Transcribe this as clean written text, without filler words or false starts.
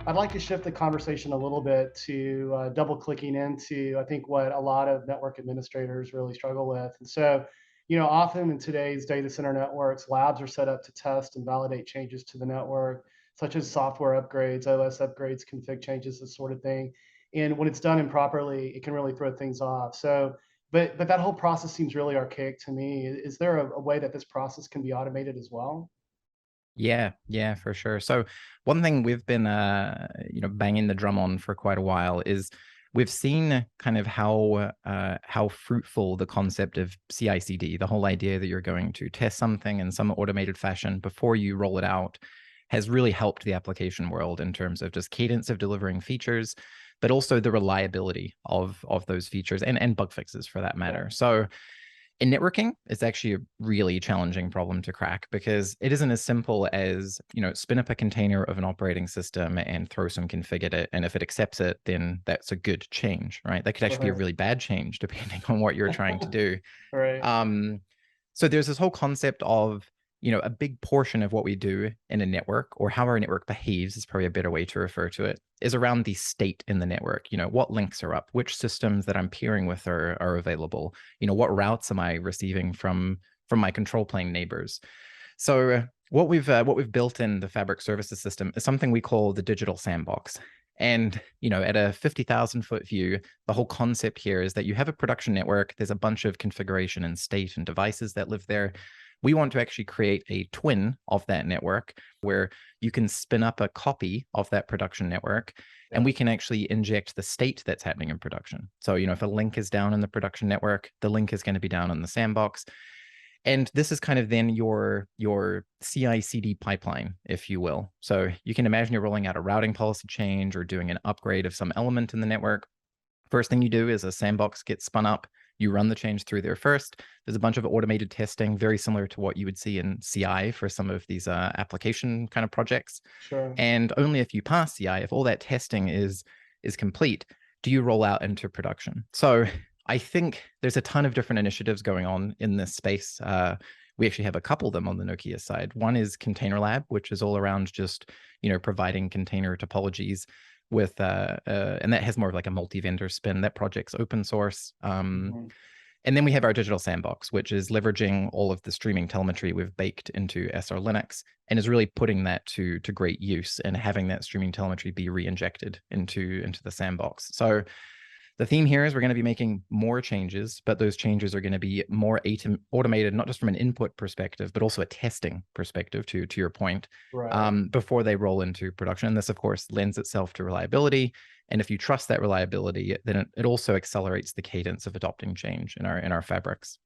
I'd like to shift the conversation a little bit to double clicking into, I think, what a lot of network administrators really struggle with. And so, often in today's data center networks, labs are set up to test and validate changes to the network, such as software upgrades, OS upgrades, config changes, this sort of thing. And when it's done improperly, it can really throw things off. So, but that whole process seems really archaic to me. Is there a way that this process can be automated as well? Yeah, yeah, for sure. So one thing we've been banging the drum on for quite a while is we've seen kind of how fruitful the concept of CI/CD, the whole idea that you're going to test something in some automated fashion before you roll it out, has really helped the application world in terms of just cadence of delivering features, but also the reliability of those features and bug fixes for that Yeah. matter. So in networking, it's actually a really challenging problem to crack because it isn't as simple as, spin up a container of an operating system and throw some config at it. And if it accepts it, then that's a good change, right? That could actually be a Right. really bad change depending on what you're trying to do. Right. Um, so there's this whole concept of, a big portion of what we do in a network, or how our network behaves is probably a better way to refer to it, is around the state in the network. What links are up, which systems that I'm peering with are available, what routes am I receiving from my control plane neighbors. So what we've built in the Fabric Services system is something we call the digital sandbox. And at a 50,000-foot view, the whole concept here is that you have a production network. There's a bunch of configuration and state and devices that live there. We want to actually create a twin of that network where you can spin up a copy of that production network, and Yeah. we can actually inject the state that's happening in production. So, if a link is down in the production network, the link is going to be down in the sandbox. And this is kind of then your CI/CD pipeline, if you will. So you can imagine you're rolling out a routing policy change or doing an upgrade of some element in the network. First thing you do is a sandbox gets spun up. You run the change through there first. There's a bunch of automated testing, very similar to what you would see in CI for some of these application kind of projects. Sure. And only if you pass CI, if all that testing is complete, do you roll out into production. So I think there's a ton of different initiatives going on in this space. We actually have a couple of them on the Nokia side. One is Container Lab, which is all around just providing container topologies with and that has more of like a multi-vendor spin. That project's open source. Mhm. And then we have our digital sandbox, which is leveraging all of the streaming telemetry we've baked into SR Linux and is really putting that to great use and having that streaming telemetry be re-injected into the sandbox. So the theme here is we're going to be making more changes, but those changes are going to be more automated, not just from an input perspective, but also a testing perspective, to your point, Right. before they roll into production. And this, of course, lends itself to reliability. And if you trust that reliability, then it also accelerates the cadence of adopting change in our fabrics.